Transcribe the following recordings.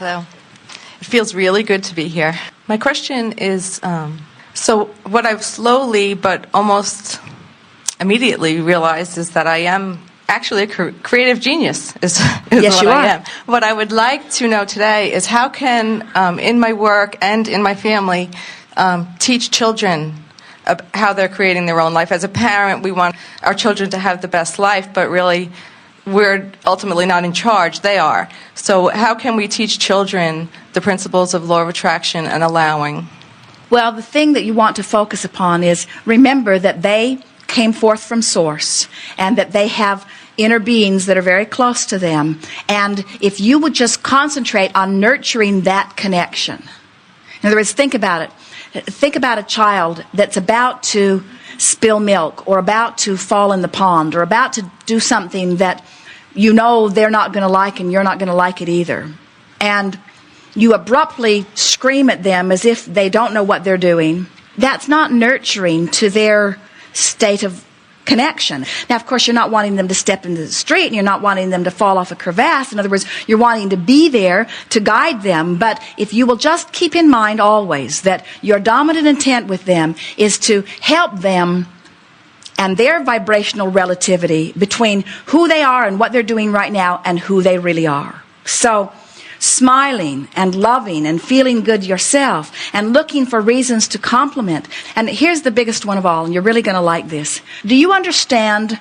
Hello. It feels really good to be here. My question is, so what I've slowly but almost immediately realized is that I am actually a creative genius, is yes, what you I are. am. What I would like to know today is how can, in my work and in my family, teach children how they're creating their own life. As a parent, we want our children to have the best life, but really we're ultimately not in charge. They are. So how can we teach children the principles of law of attraction and allowing? Well, the thing that you want to focus upon is remember that they came forth from source and that they have inner beings that are very close to them. And if you would just concentrate on nurturing that connection. In other words, think about it. Think about a child that's about to spill milk or about to fall in the pond or about to do something that you know they're not going to like and you're not going to like it either. And you abruptly scream at them as if they don't know what they're doing. That's not nurturing to their state of connection. Now, of course, you're not wanting them to step into the street and you're not wanting them to fall off a crevasse. In other words, you're wanting to be there to guide them. But if you will just keep in mind always that your dominant intent with them is to help them and their vibrational relativity between who they are and what they're doing right now and who they really are. So, smiling and loving and feeling good yourself and looking for reasons to compliment. And here's the biggest one of all, and you're really going to like this. Do you understand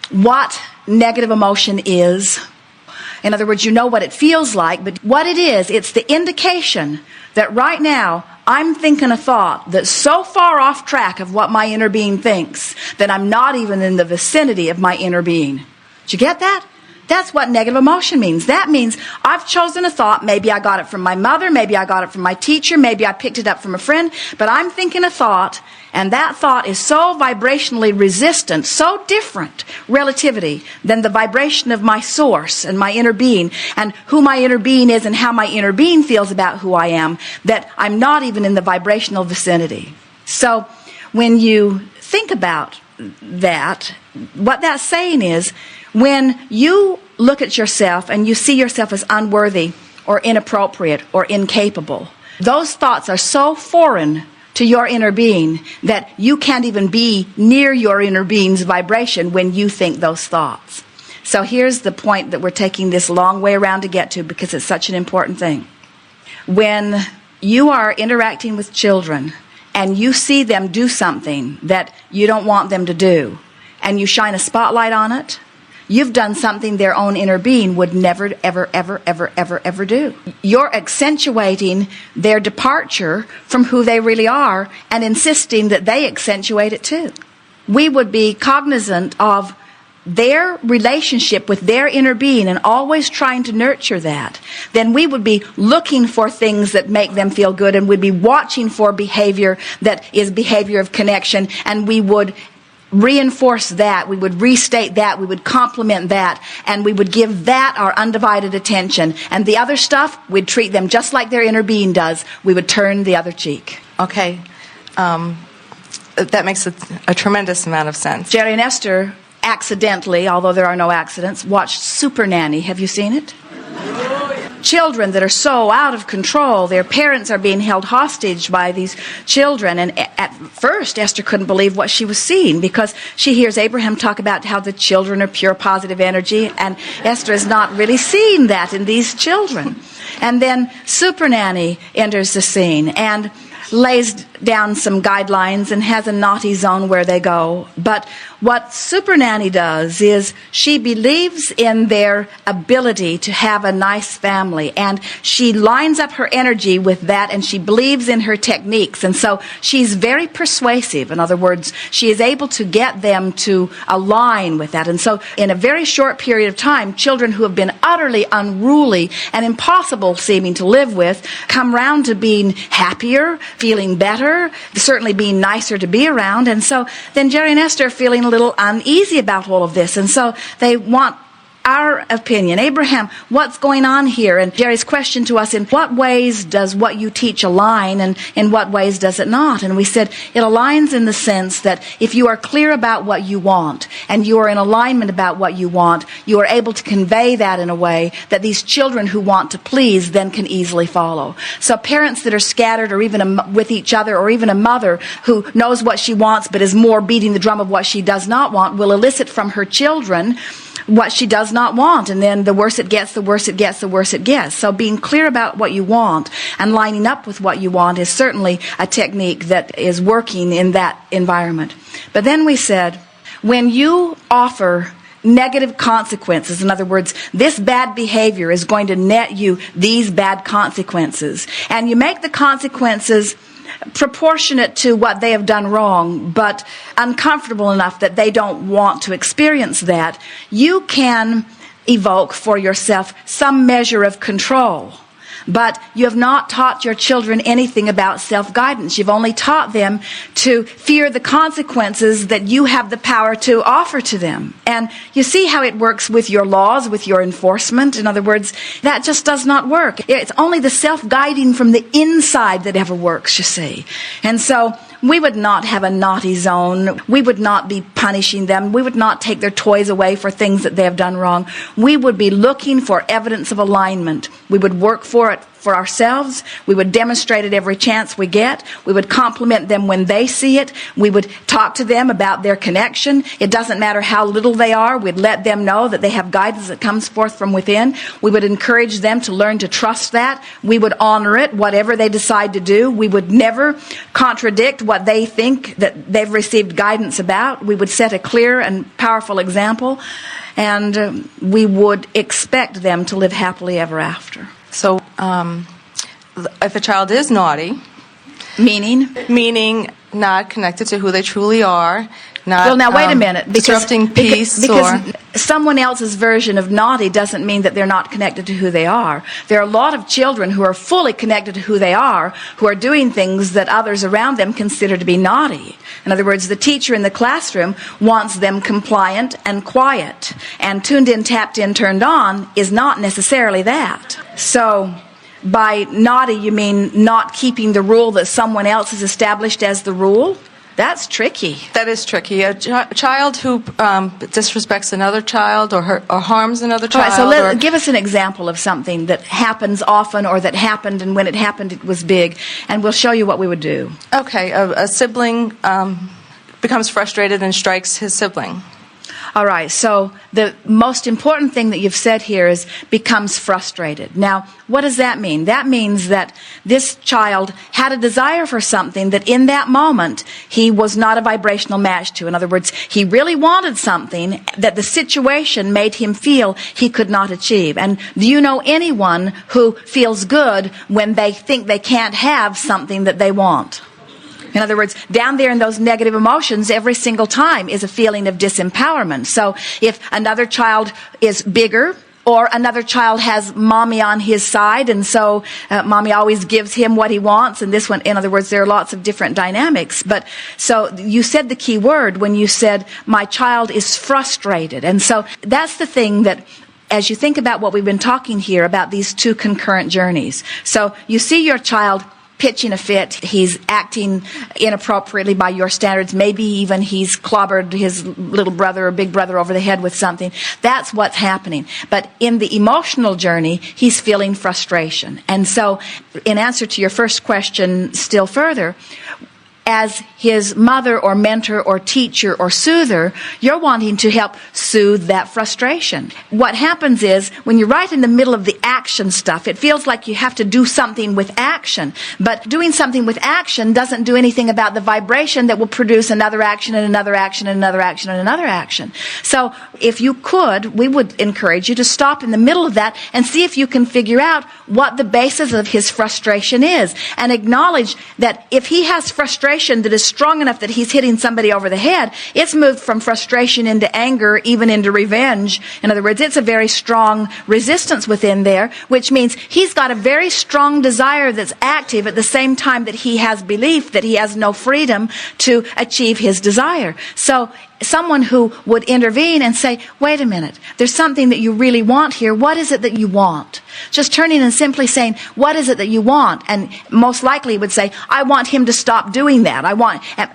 what negative emotion is? In other words, you know what it feels like, but what it is, it's the indication that right now I'm thinking a thought that's so far off track of what my inner being thinks that I'm not even in the vicinity of my inner being. Did you get that? That's what negative emotion means. That means I've chosen a thought. Maybe I got it from my mother. Maybe I got it from my teacher. Maybe I picked it up from a friend. But I'm thinking a thought, and that thought is so vibrationally resistant, so different relativity than the vibration of my source and my inner being and who my inner being is and how my inner being feels about who I am, that I'm not even in the vibrational vicinity. So when you think about that, what that's saying is, when you look at yourself and you see yourself as unworthy or inappropriate or incapable, those thoughts are so foreign to your inner being that you can't even be near your inner being's vibration when you think those thoughts. So here's the point that we're taking this long way around to get to because it's such an important thing. When you are interacting with children and you see them do something that you don't want them to do and you shine a spotlight on it, you've done something their own inner being would never, ever, ever, ever, ever, ever do. You're accentuating their departure from who they really are and insisting that they accentuate it too. We would be cognizant of their relationship with their inner being and always trying to nurture that. Then we would be looking for things that make them feel good and we'd be watching for behavior that is behavior of connection, and we would reinforce that, we would restate that, we would compliment that, and we would give that our undivided attention. And the other stuff, we'd treat them just like their inner being does. We would turn the other cheek. Okay. That makes a tremendous amount of sense. Jerry and Esther accidentally, although there are no accidents, watched Super Nanny. Have you seen it? Children that are so out of control. Their parents are being held hostage by these children. And at first, Esther couldn't believe what she was seeing because she hears Abraham talk about how the children are pure positive energy. And Esther is not really seeing that in these children. And then Super Nanny enters the scene and lays down some guidelines and has a naughty zone where they go. But what Super Nanny does is she believes in their ability to have a nice family, and she lines up her energy with that, and she believes in her techniques, and so she's very persuasive. In other words, she is able to get them to align with that. And so in a very short period of time, children who have been utterly unruly and impossible seeming to live with come round to being happier, feeling better, certainly being nicer to be around. And so then Jerry and Esther are feeling a little uneasy about all of this. And so they want our opinion. Abraham, what's going on here? And Jerry's question to us, in what ways does what you teach align, and in what ways does it not? And we said it aligns in the sense that if you are clear about what you want, and you are in alignment about what you want, you are able to convey that in a way that these children who want to please then can easily follow. So parents that are scattered, or even with each other, or even a mother who knows what she wants but is more beating the drum of what she does not want, will elicit from her children what she does not want. And then the worse it gets, the worse it gets, the worse it gets. So being clear about what you want and lining up with what you want is certainly a technique that is working in that environment. But then we said, when you offer negative consequences, in other words, this bad behavior is going to net you these bad consequences, and you make the consequences proportionate to what they have done wrong, but uncomfortable enough that they don't want to experience that, you can evoke for yourself some measure of control. But you have not taught your children anything about self-guidance. You've only taught them to fear the consequences that you have the power to offer to them. And you see how it works with your laws, with your enforcement. In other words, that just does not work. It's only the self-guiding from the inside that ever works, you see. And so we would not have a naughty zone. We would not be punishing them. We would not take their toys away for things that they have done wrong. We would be looking for evidence of alignment. We would work for it for ourselves. We would demonstrate it every chance we get. We would compliment them when they see it. We would talk to them about their connection. It doesn't matter how little they are. We'd let them know that they have guidance that comes forth from within. We would encourage them to learn to trust that. We would honor it, whatever they decide to do. We would never contradict what they think that they've received guidance about. We would set a clear and powerful example, and we would expect them to live happily ever after. So, if a child is naughty, meaning not connected to who they truly are, not well, now wait a minute, disrupting peace, because someone else's version of naughty doesn't mean that they're not connected to who they are. There are a lot of children who are fully connected to who they are, who are doing things that others around them consider to be naughty. In other words, the teacher in the classroom wants them compliant and quiet, and tuned in, tapped in, turned on is not necessarily that. So by naughty, you mean not keeping the rule that someone else has established as the rule? That's tricky. That is tricky. A child who disrespects another child or harms another child. All right, so give us an example of something that happens often, or that happened, and when it happened it was big, and we'll show you what we would do. Okay, a sibling becomes frustrated and strikes his sibling. All right, so the most important thing that you've said here is becomes frustrated. Now, what does that mean? That means that this child had a desire for something that in that moment he was not a vibrational match to. In other words, he really wanted something that the situation made him feel he could not achieve. And do you know anyone who feels good when they think they can't have something that they want? In other words, down there in those negative emotions, every single time is a feeling of disempowerment. So if another child is bigger, or another child has mommy on his side, and so mommy always gives him what he wants, and this one, in other words, there are lots of different dynamics. But so you said the key word when you said, my child is frustrated. And so that's the thing that, as you think about what we've been talking here about these two concurrent journeys. So you see your child pitching a fit, he's acting inappropriately by your standards, maybe even he's clobbered his little brother or big brother over the head with something. That's what's happening. But in the emotional journey, he's feeling frustration. And so, in answer to your first question still further, as his mother or mentor or teacher or soother, you're wanting to help soothe that frustration. What happens is, when you're right in the middle of the action stuff, it feels like you have to do something with action. But doing something with action doesn't do anything about the vibration that will produce another action and another action and another action and another action. So if you could, we would encourage you to stop in the middle of that and see if you can figure out what the basis of his frustration is, and acknowledge that if he has frustration that is strong enough that he's hitting somebody over the head, it's moved from frustration into anger, even into revenge. In other words, it's a very strong resistance within there, which means he's got a very strong desire that's active at the same time that he has belief that he has no freedom to achieve his desire. So someone who would intervene and say, wait a minute, there's something that you really want here. What is it that you want? Just turning and simply saying, what is it that you want? And most likely would say, I want him to stop doing that.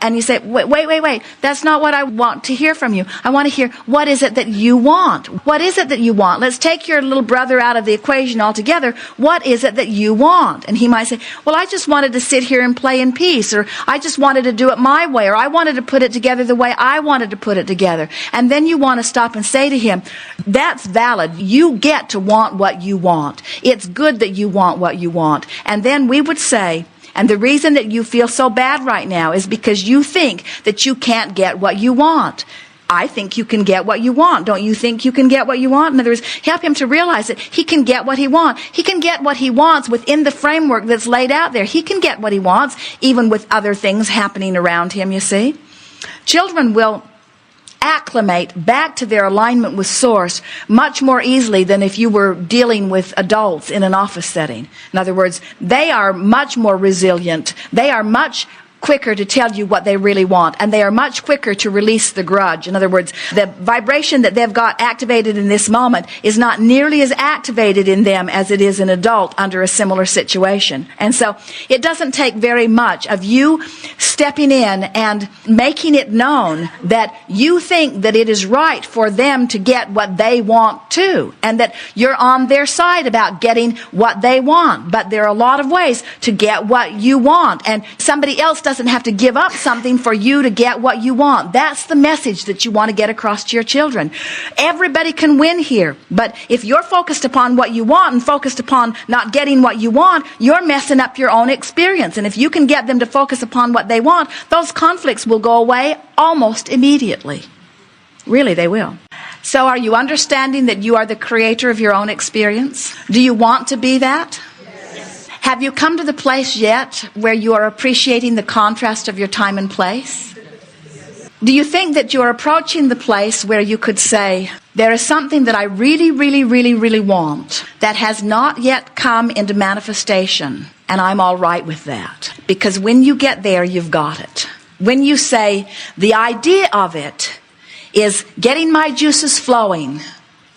And you say, wait, that's not what I want to hear from you. I want to hear, what is it that you want? What is it that you want? Let's take your little brother out of the equation altogether. What is it that you want? And he might say, well, I just wanted to sit here and play in peace, or I just wanted to do it my way, or I wanted to put it together the way I wanted to put it together. And then you want to stop and say to him, that's valid. You get to want what you want. It's good that you want what you want. And then we would say, and the reason that you feel so bad right now is because you think that you can't get what you want. I think you can get what you want. Don't you think you can get what you want? In other words, help him to realize that he can get what he wants. He can get what he wants within the framework that's laid out there. He can get what he wants, even with other things happening around him, you see. Children will acclimate back to their alignment with Source much more easily than if you were dealing with adults in an office setting. In other words, they are much more resilient. They are much quicker to tell you what they really want, and they are much quicker to release the grudge. In other words, the vibration that they've got activated in this moment is not nearly as activated in them as it is an adult under a similar situation. And so it doesn't take very much of you stepping in and making it known that you think that it is right for them to get what they want too, and that you're on their side about getting what they want. But there are a lot of ways to get what you want, and somebody else doesn't have to give up something for you to get what you want. That's the message that you want to get across to your children. Everybody can win here, but if you're focused upon what you want and focused upon not getting what you want, you're messing up your own experience. And if you can get them to focus upon what they want, those conflicts will go away almost immediately. Really, they will. So are you understanding that you are the creator of your own experience? Do you want to be that? Have you come to the place yet where you are appreciating the contrast of your time and place? Do you think that you're approaching the place where you could say, there is something that I really, really, really, really want that has not yet come into manifestation, and I'm all right with that? Because when you get there, you've got it. When you say, the idea of it is getting my juices flowing,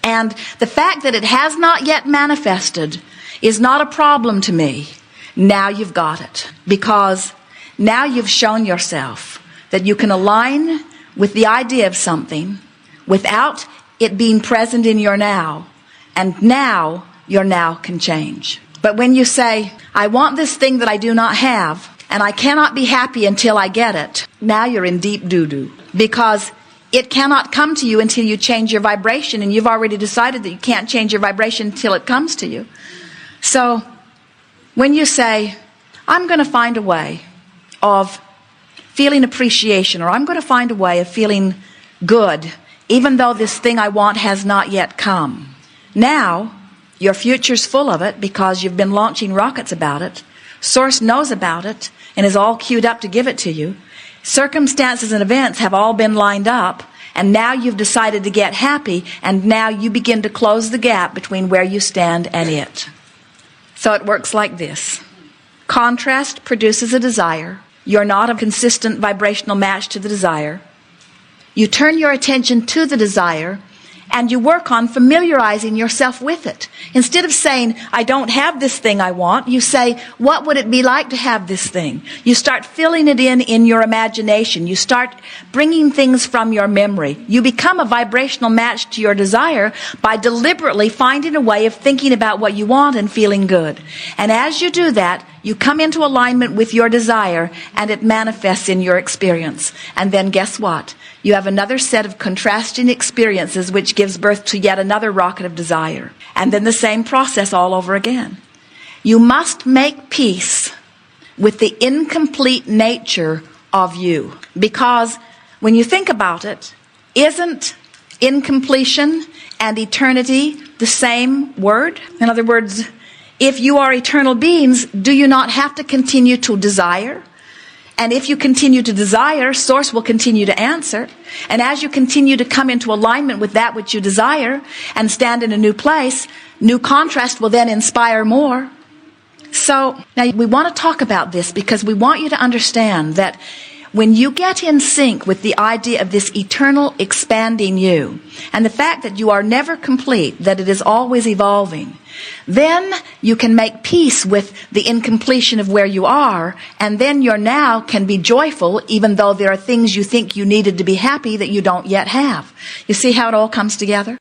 and the fact that it has not yet manifested is not a problem to me, now you've got it. Because now you've shown yourself that you can align with the idea of something without it being present in your now. And now, your now can change. But when you say, I want this thing that I do not have, and I cannot be happy until I get it, now you're in deep doo-doo. Because it cannot come to you until you change your vibration, and you've already decided that you can't change your vibration until it comes to you. So, when you say, I'm going to find a way of feeling appreciation, or I'm going to find a way of feeling good, even though this thing I want has not yet come. Now, your future's full of it because you've been launching rockets about it. Source knows about it and is all queued up to give it to you. Circumstances and events have all been lined up, and now you've decided to get happy, and now you begin to close the gap between where you stand and it. So it works like this. Contrast produces a desire. You're not a consistent vibrational match to the desire. You turn your attention to the desire, and you work on familiarizing yourself with it. Instead of saying, I don't have this thing I want, you say, what would it be like to have this thing? You start filling it in your imagination. You start bringing things from your memory. You become a vibrational match to your desire by deliberately finding a way of thinking about what you want and feeling good. And as you do that, you come into alignment with your desire, and it manifests in your experience. And then guess what? You have another set of contrasting experiences which gives birth to yet another rocket of desire. And then the same process all over again. You must make peace with the incomplete nature of you. Because when you think about it, isn't incompletion and eternity the same word? In other words, if you are eternal beings, do you not have to continue to desire? And if you continue to desire, Source will continue to answer. And as you continue to come into alignment with that which you desire and stand in a new place, new contrast will then inspire more. So now we want to talk about this because we want you to understand that when you get in sync with the idea of this eternal expanding you, and the fact that you are never complete, that it is always evolving, then you can make peace with the incompletion of where you are, and then your now can be joyful, even though there are things you think you needed to be happy that you don't yet have. You see how it all comes together?